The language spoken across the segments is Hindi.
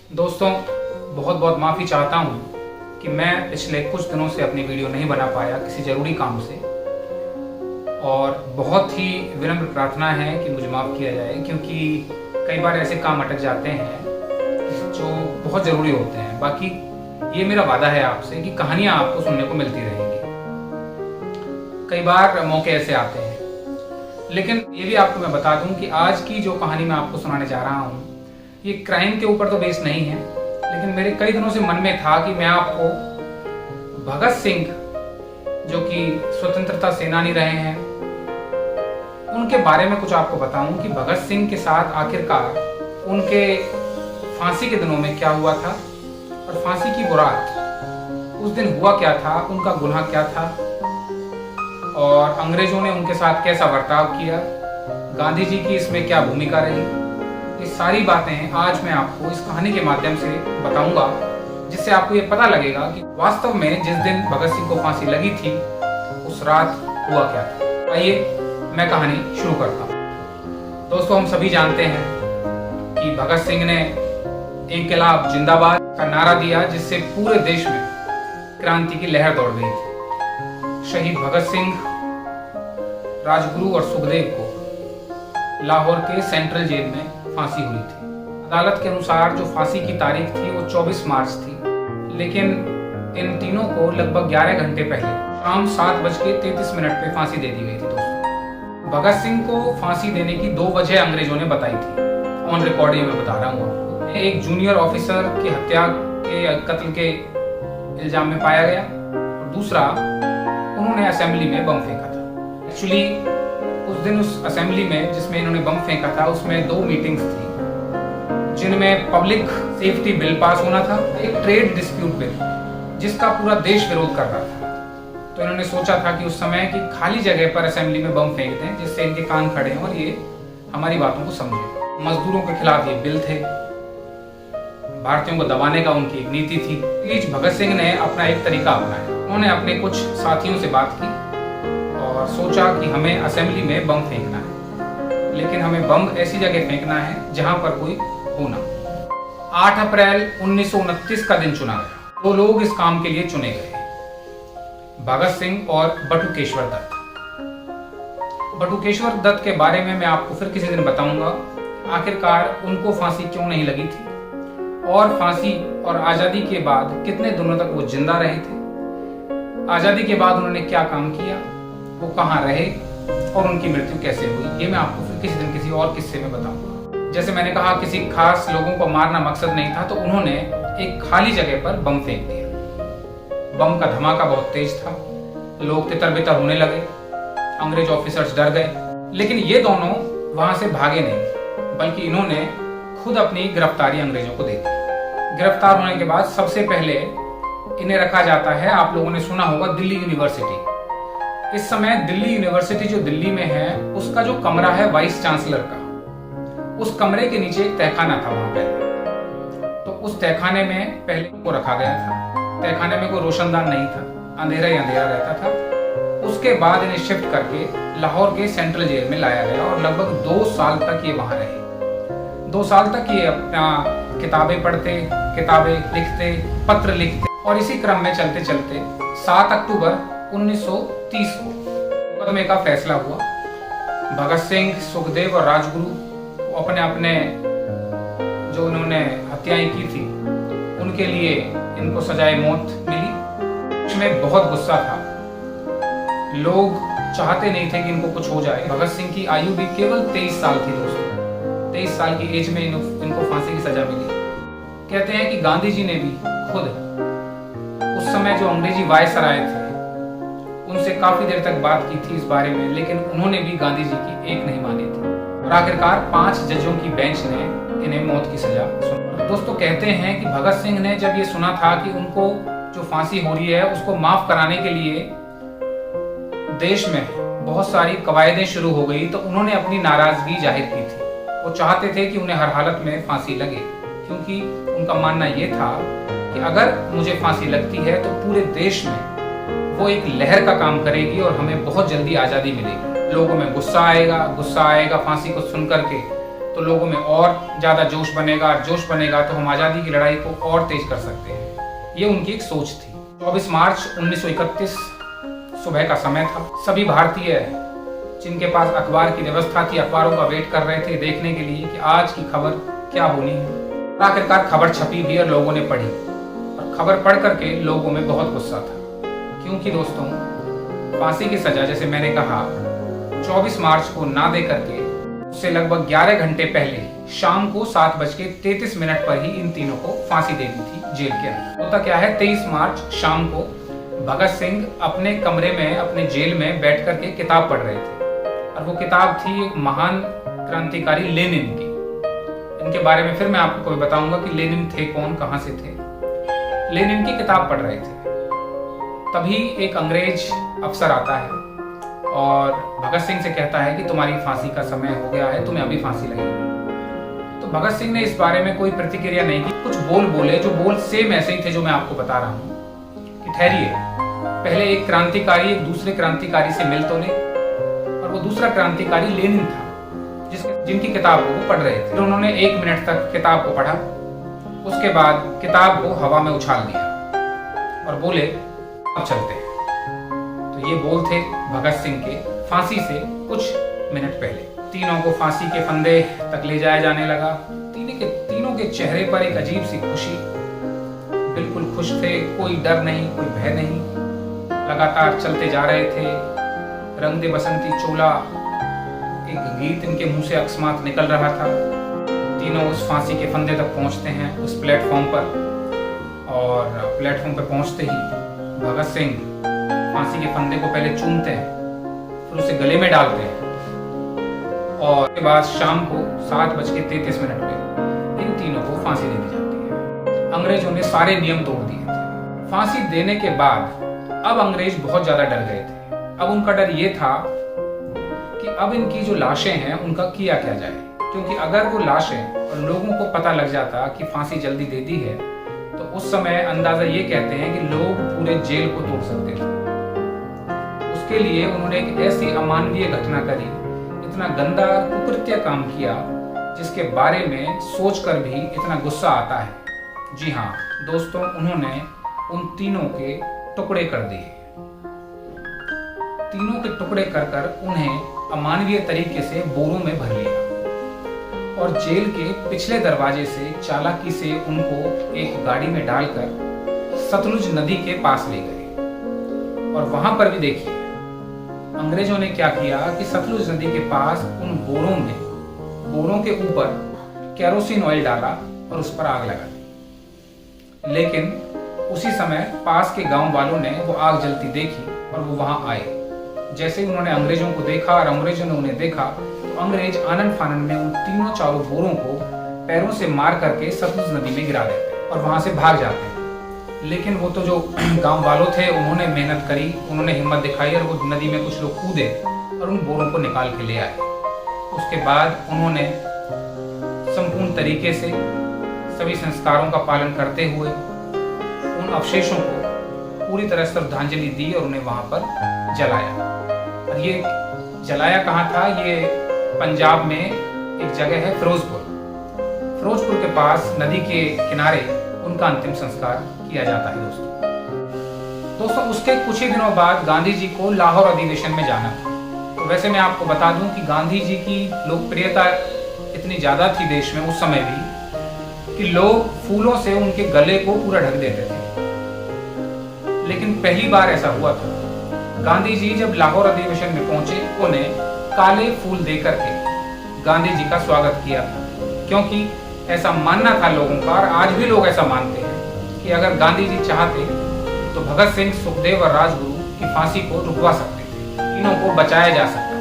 दोस्तों, बहुत बहुत माफ़ी चाहता हूँ कि मैं पिछले कुछ दिनों से अपनी वीडियो नहीं बना पाया किसी ज़रूरी काम से, और बहुत ही विनम्र प्रार्थना है कि मुझे माफ़ किया जाए, क्योंकि कई बार ऐसे काम अटक जाते हैं जो बहुत ज़रूरी होते हैं। बाकी ये मेरा वादा है आपसे कि कहानियाँ आपको सुनने को मिलती रहेंगी। कई बार मौके ऐसे आते हैं, लेकिन ये भी आपको मैं बता दूं कि आज की जो कहानी मैं आपको सुनाने जा रहा हूँ ये क्राइम के ऊपर तो बेस्ड नहीं है, लेकिन मेरे कई दिनों से मन में था कि मैं आपको भगत सिंह, जो कि स्वतंत्रता सेनानी रहे हैं, उनके बारे में कुछ आपको बताऊं कि भगत सिंह के साथ आखिरकार उनके फांसी के दिनों में क्या हुआ था, और फांसी की बुरात उस दिन हुआ क्या था, उनका गुनाह क्या था, और अंग्रेजों ने उनके साथ कैसा बर्ताव किया, गांधी जी की इसमें क्या भूमिका रही। ये सारी बातें आज मैं आपको इस कहानी के माध्यम से बताऊंगा, जिससे आपको ये पता लगेगा कि वास्तव में जिस दिन भगत सिंह को फांसी लगी थी उस रात हुआ क्या था। आइए मैं कहानी शुरू करता हूँ। दोस्तों, हम सभी जानते हैं कि भगत सिंह ने इंकलाब जिंदाबाद का नारा दिया, जिससे पूरे देश में क्रांति की लहर दौड़ गई थी। शहीद भगत सिंह, राजगुरु और सुखदेव को लाहौर के सेंट्रल जेल में फांसी हुई थी। अदालत के अनुसार जो फांसी की तारीख थी वो 24 मार्च थी, लेकिन इन तीनों को लगभग 11 घंटे पहले शाम 7:33 पे फांसी दे दी गई थी। दोस्तों, भगत सिंह को फांसी देने की 2 वजह अंग्रेजों ने बताई थी। ऑन रिकॉर्ड मैं बता रहा हूँ आपको। एक जूनियर ऑफिसर की हत्या के कत्ल के इल्जाम में पाया गया, और दूसरा उन्होंने असेंबली में बम फेंका था। एक्चुअली उस दिन उस असेंबली में जिसमें इन्होंने बम फेंका था उसमें 2 मीटिंग्स थी, जिनमें पब्लिक सेफ्टी बिल पास होना था, एक ट्रेड डिस्प्यूट बिल जिसका पूरा देश विरोध कर रहा था। तो इन्होंने सोचा था कि उस समय की खाली जगह पर असेंबली में बम फेंक दें, जिससे इनके कान खड़े हैं और ये हमारी बातों को समझे। मजदूरों के खिलाफ ये बिल थे, भारतीयों को दबाने का उनकी एक नीति थी। प्लीज भगत सिंह ने अपना एक तरीका अपनाया। उन्होंने अपने कुछ साथियों से बात की और सोचा कि हमें असेंबली में बम फेंकना है, लेकिन हमें बम ऐसी जगह फेंकना है जहां पर कोई हो ना। 8 अप्रैल 1929 का दिन चुना गया। 2 लोग इस काम के लिए चुने गए, भगत सिंह और बटुकेश्वर दत्त। बटुकेश्वर दत्त के बारे में मैं आपको फिर किसी दिन बताऊंगा, आखिरकार उनको फांसी क्यों नहीं लगी थी, और फांसी और आजादी के बाद कितने दिनों तक वो जिंदा रहे थे, आजादी के बाद उन्होंने क्या काम किया, वो कहाँ रहे, और उनकी मृत्यु कैसे हुई। ये मैं आपको फिर किसी दिन किसी और किस्से में बताऊंगा। जैसे मैंने कहा, किसी खास लोगों को मारना मकसद नहीं था, तो उन्होंने एक खाली जगह पर बम फेंक दिया। बम का धमाका बहुत तेज था, लोग तितर-बितर होने लगे, अंग्रेज ऑफिसर्स डर गए, लेकिन ये दोनों वहां से भागे नहीं, बल्कि इन्होंने खुद अपनी गिरफ्तारी अंग्रेजों को दे दी। गिरफ्तार होने के बाद सबसे पहले इन्हें रखा जाता है, आप लोगों ने सुना होगा, दिल्ली यूनिवर्सिटी। इस समय दिल्ली यूनिवर्सिटी जो दिल्ली में है, उसका जो कमरा है वाइस चांसलर का, उस कमरे के नीचे एक तहखाना था वहां पहले। तो उस तहखाने में पहले को रखा गया था। तहखाने में कोई रोशनदान नहीं था, अंधेरा ही अंधेरा रहता था। उसके बाद इन्हें शिफ्ट करके लाहौर के सेंट्रल जेल में लाया गया, और लगभग 2 साल तक ये वहां रहे। 2 साल तक ये अपना किताबें पढ़ते, किताबें लिखते, पत्र लिखते, और इसी क्रम में चलते चलते 7 अक्टूबर 1930 को मुकदमे का फैसला हुआ। भगत सिंह, सुखदेव और राजगुरु अपने अपने जो इन्होंने हत्याएं की थी उनके लिए इनको सजाए मौत मिली। इसमें बहुत गुस्सा था, लोग चाहते नहीं थे कि इनको कुछ हो जाए। भगत सिंह की आयु भी केवल 23 साल थी। दोस्तों, 23 साल की एज में इनको फांसी की सजा मिली। कहते हैं कि गांधी जी ने भी खुद उस समय जो अंग्रेजी वायसराय थे उनसे काफी देर तक बात की थी इस बारे में, लेकिन उन्होंने भी गांधी जी की एक नहीं मानी थी, और आखिरकार 5 जजों की बेंच ने इन्हें मौत की सजा सुनाई। दोस्तों, कहते हैं कि भगत सिंह ने जब ये सुना था कि उनको जो फांसी हो रही है उसको माफ कराने के लिए देश में बहुत सारी कवायदें शुरू हो गई, तो उन्होंने अपनी नाराजगी जाहिर की थी। वो चाहते थे कि उन्हें हर हालत में फांसी लगे, क्योंकि उनका मानना ये था कि अगर मुझे फांसी लगती है तो पूरे देश में वो एक लहर का काम करेगी और हमें बहुत जल्दी आज़ादी मिलेगी। लोगों में गुस्सा आएगा फांसी को सुन करके, तो लोगों में और ज़्यादा जोश बनेगा, और जोश बनेगा तो हम आज़ादी की लड़ाई को और तेज कर सकते हैं। ये उनकी एक सोच थी। 24 मार्च 1931 सुबह का समय था। सभी भारतीय जिनके पास अखबार की व्यवस्था थी, अखबारों का वेट कर रहे थे देखने के लिए कि आज की खबर क्या होनी है। आखिरकार खबर छपी भी और लोगों ने पढ़ी, और खबर पढ़ करके लोगों में बहुत गुस्सा था, क्योंकि दोस्तों फांसी की सजा, जैसे मैंने कहा, 24 मार्च को ना दे करके उससे लगभग 11 घंटे पहले शाम को 7:33 पर ही इन तीनों को फांसी दे दी थी जेल के अंदर। होता क्या है, 23 मार्च शाम को भगत सिंह अपने कमरे में अपने जेल में बैठ करके किताब पढ़ रहे थे, और वो किताब थी एक महान क्रांतिकारी लेनिन की। इनके बारे में फिर मैं आपको कोई बताऊंगा कि लेनिन थे कौन, कहां से थे। लेनिन की किताब पढ़ रहे थे, तभी एक अंग्रेज अफसर आता है और भगत सिंह से कहता है कि तुम्हारी फांसी का समय हो गया है, तुम्हें अभी फांसी लगेगी। तो भगत सिंह ने इस बारे में कोई प्रतिक्रिया नहीं की, कुछ बोल बोले जो बोल सेम ऐसे ही थे जो मैं आपको बता रहा हूँ कि ठहरिए, पहले एक क्रांतिकारी एक दूसरे क्रांतिकारी से मिल तो ले। और वो दूसरा क्रांतिकारी लेनिन था जिनकी किताब को वो पढ़ रहे थे। फिर उन्होंने 1 मिनट तक किताब को पढ़ा, उसके बाद किताब को हवा में उछाल दिया और बोले अब चलते हैं। तो ये बोल थे भगत सिंह के फांसी से कुछ मिनट पहले। तीनों को फांसी के फंदे तक ले जाया जाने लगा। तीनों के चेहरे पर एक अजीब सी खुशी, बिल्कुल खुश थे, कोई डर नहीं, कोई भय नहीं, लगातार चलते जा रहे थे। रंग दे बसंती चोला एक गीत इनके मुंह से अकस्मात निकल रहा था। तीनों उस फांसी के फंदे तक पहुंचते हैं उस प्लेटफॉर्म पर, और प्लेटफॉर्म पर पहुंचते ही भगत सिंह फांसी के फंदे को पहले चूमते हैं, फिर उसे गले में डालते हैं, और उसके बाद शाम को 7:33 पे इन तीनों को फांसी दे दी जाती है। अंग्रेजों ने सारे नियम तोड़ दिए थे। फांसी देने के बाद अब अंग्रेज बहुत ज्यादा डर गए थे। अब उनका डर ये था कि अब इनकी जो लाशें हैं उनका किया क्या जाए, क्योंकि अगर वो लाशें और लोगों को पता लग जाता कि फांसी जल्दी दे दी है, तो उस समय अंदाजा ये कहते हैं कि लोग पूरे जेल को तोड़ सकते थे। उसके लिए उन्होंने एक ऐसी अमानवीय घटना करी, इतना गंदा कुकृत्य काम किया, जिसके बारे में सोचकर भी इतना गुस्सा आता है। जी हाँ दोस्तों, उन्होंने उन तीनों के टुकड़े कर दिए। तीनों के टुकड़े कर कर उन्हें अमानवीय तरीके से बोरों में भर लिया, और जेल के पिछले दरवाजे से चालाकी से उनको एक गाड़ी में डालकर सतलुज नदी के पास ले गए। और वहां पर भी देखिए अंग्रेजों ने क्या किया कि सतलुज नदी के पास उन बोरों के ऊपर केरोसिन ऑयल डाला और उस पर आग लगा दी। लेकिन उसी समय पास के गांव वालों ने वो आग जलती देखी और वो वहां आए। जैसे ही उन्होंने अंग्रेजों को देखा और अंग्रेजों ने उन्हें देखा, तो अंग्रेज आनंद फानंद में उन तीनों चारों बोरों को पैरों से मार करके सतलुज नदी में गिरा देते और वहां से भाग जाते हैं। लेकिन वो तो जो गांव वालों थे उन्होंने मेहनत करी, उन्होंने हिम्मत दिखाई, और वो नदी में कुछ लोग कूदे और उन बोरों को निकाल के ले आए। उसके बाद उन्होंने संपूर्ण तरीके से सभी संस्कारों का पालन करते हुए उन अवशेषों को पूरी तरह श्रद्धांजलि दी और उन्हें वहां पर जलाया। और ये जलाया कहाँ था? ये पंजाब में एक जगह है फिरोजपुर के पास नदी के किनारे उनका अंतिम संस्कार किया जाता है। दोस्तों उसके कुछ ही दिनों बाद गांधी जी को लाहौर अधिवेशन में जाना था। तो वैसे मैं आपको बता दूं कि गांधी जी की लोकप्रियता इतनी ज्यादा थी देश में उस समय भी कि लोग फूलों से उनके गले को पूरा ढक देते थे। लेकिन पहली बार ऐसा हुआ था। गांधी जी जब लाहौर अधिवेशन में पहुंचे, उन्हें काले फूल देकर के गांधी जी का स्वागत किया था, क्योंकि ऐसा मानना था लोगों का, और आज भी लोग ऐसा मानते हैं कि अगर गांधी जी चाहते तो भगत सिंह, सुखदेव और राजगुरु की फांसी को रुकवा सकते थे, इन्हों को बचाया जा सकता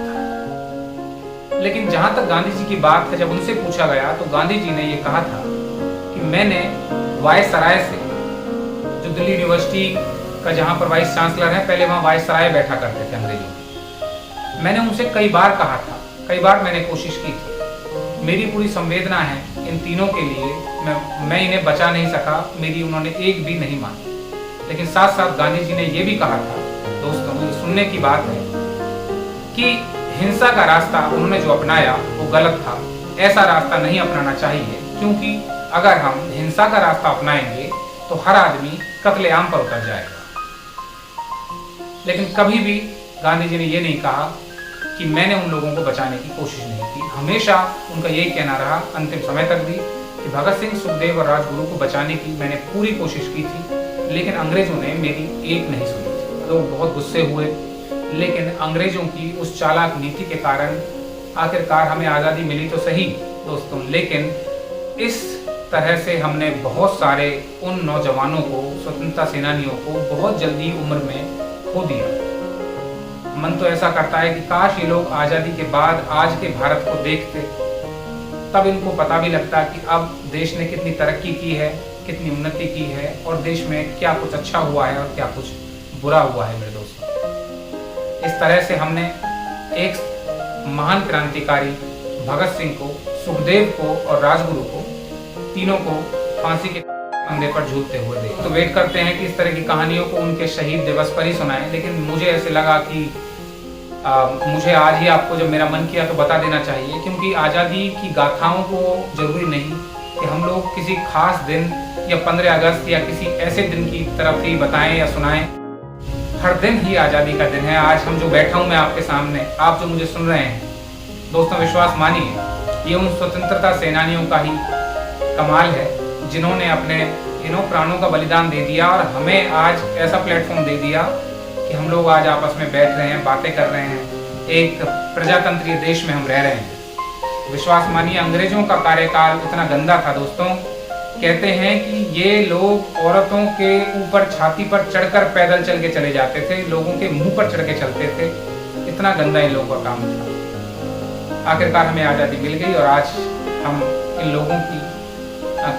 था। लेकिन जहां तक गांधी जी की बात है, जब उनसे पूछा गया तो गांधी जी ने यह कहा था कि मैंने वायसराय से, जो दिल्ली यूनिवर्सिटी का जहां पर वाइस चांसलर है, पहले वहां वायसराय बैठा करते थे अंग्रेजों, मैंने उनसे कई बार कहा था, कई बार मैंने कोशिश की थी, मेरी पूरी संवेदना है इन तीनों के लिए, मैं इन्हें बचा नहीं सका, मेरी उन्होंने एक भी नहीं मानी। लेकिन साथ साथ गांधी जी ने यह भी कहा था, दोस्तों ये सुनने की बात है, कि हिंसा का रास्ता उन्होंने जो अपनाया वो गलत था, ऐसा रास्ता नहीं अपनाना चाहिए, क्योंकि अगर हम हिंसा का रास्ता अपनाएंगे तो हर आदमी कत्लेआम पर उतर जाएगा। लेकिन कभी भी गांधी जी ने ये नहीं कहा कि मैंने उन लोगों को बचाने की कोशिश नहीं की। हमेशा उनका यही कहना रहा अंतिम समय तक भी कि भगत सिंह, सुखदेव और राजगुरु को बचाने की मैंने पूरी कोशिश की थी, लेकिन अंग्रेजों ने मेरी एक नहीं सुनी थी। लोग बहुत गुस्से हुए, लेकिन अंग्रेजों की उस चालाक नीति के कारण आखिरकार हमें आज़ादी मिली तो सही दोस्तों, लेकिन इस तरह से हमने बहुत सारे उन नौजवानों को, स्वतंत्रता सेनानियों को बहुत जल्दी उम्र में खो दिया। मन तो ऐसा करता है कि काश ये लोग आज़ादी के बाद आज के भारत को देखते, तब इनको पता भी लगता कि अब देश ने कितनी तरक्की की है, कितनी उन्नति की है और देश में क्या कुछ अच्छा हुआ है और क्या कुछ बुरा हुआ है। मेरे दोस्तों, इस तरह से हमने एक महान क्रांतिकारी भगत सिंह को, सुखदेव को और राजगुरु को, तीनों को फांसी के फंदे पर झूलते हुए देख। तो वेट करते हैं कि इस तरह की कहानियों को उनके शहीद दिवस पर ही सुनाएं, लेकिन मुझे ऐसे लगा कि मुझे आज ही आपको जब मेरा मन किया तो बता देना चाहिए, क्योंकि आज़ादी की गाथाओं को जरूरी नहीं कि हम लोग किसी खास दिन या 15 अगस्त या किसी ऐसे दिन की तरफ ही बताएं या सुनाएं। हर दिन ही आज़ादी का दिन है। आज हम जो बैठा हूं मैं आपके सामने, आप जो मुझे सुन रहे हैं दोस्तों, विश्वास मानिए ये उन स्वतंत्रता सेनानियों का ही कमाल है जिन्होंने अपने प्राणों का बलिदान दे दिया और हमें आज ऐसा प्लेटफॉर्म दे दिया कि हम लोग आज आपस में बैठ रहे हैं, बातें कर रहे हैं, एक प्रजातंत्रीय देश में हम रह रहे हैं। विश्वास मानिए अंग्रेजों का कार्यकाल इतना गंदा था दोस्तों, कहते हैं कि ये लोग औरतों के ऊपर छाती पर चढ़कर पैदल चल के चले जाते थे, लोगों के मुंह पर चढ़ के चलते थे। इतना गंदा इन लोगों का काम था। आखिरकार हमें आज़ादी मिल गई और आज हम इन लोगों की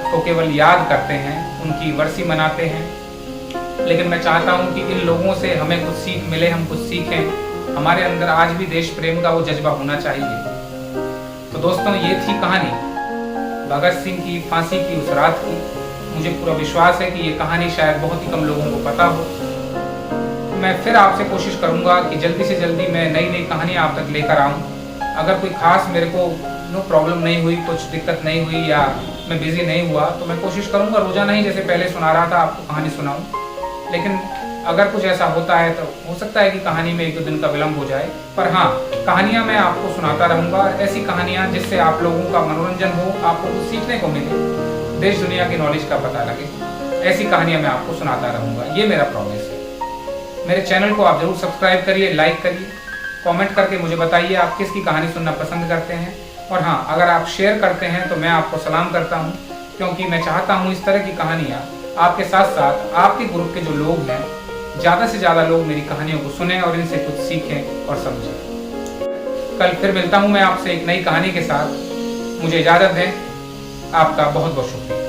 को केवल याद करते हैं, उनकी वर्सी मनाते हैं। लेकिन मैं चाहता हूं कि इन लोगों से हमें कुछ सीख मिले, हम कुछ सीखें। हमारे अंदर आज भी देश प्रेम का वो जज्बा होना चाहिए। तो दोस्तों, ये थी कहानी भगत सिंह की फांसी की उस रात की। मुझे पूरा विश्वास है कि ये कहानी शायद बहुत ही कम लोगों को पता हो। मैं फिर आपसे कोशिश करूंगा कि जल्दी से जल्दी मैं नई नई कहानी आप तक लेकर आऊं। अगर कोई खास मेरे को प्रॉब्लम नहीं हुई, कुछ दिक्कत नहीं हुई या मैं बिजी नहीं हुआ, तो मैं कोशिश करूंगा रोजाना ही जैसे पहले सुना रहा था आपको कहानी सुनाऊं। लेकिन अगर कुछ ऐसा होता है तो हो सकता है कि कहानी में 1-2 दिन का विलम्ब हो जाए, पर हाँ, कहानियां मैं आपको सुनाता रहूंगा। ऐसी कहानियां जिससे आप लोगों का मनोरंजन हो, आपको कुछ सीखने को मिले, देश दुनिया की नॉलेज का पता लगे, ऐसी कहानियां मैं आपको सुनाता रहूंगा। ये मेरा प्रॉमिस है। मेरे चैनल को आप जरूर सब्सक्राइब करिए, लाइक करिए, कमेंट करके मुझे बताइए आप किसकी कहानी सुनना पसंद करते हैं। और हाँ, अगर आप शेयर करते हैं तो मैं आपको सलाम करता हूँ, क्योंकि मैं चाहता हूँ इस तरह की कहानियाँ आपके साथ साथ आपके ग्रुप के जो लोग हैं, ज़्यादा से ज़्यादा लोग मेरी कहानियों को सुनें और इनसे कुछ सीखें और समझें। कल फिर मिलता हूँ मैं आपसे एक नई कहानी के साथ। मुझे इजाज़त दें। आपका बहुत बहुत शुक्रिया।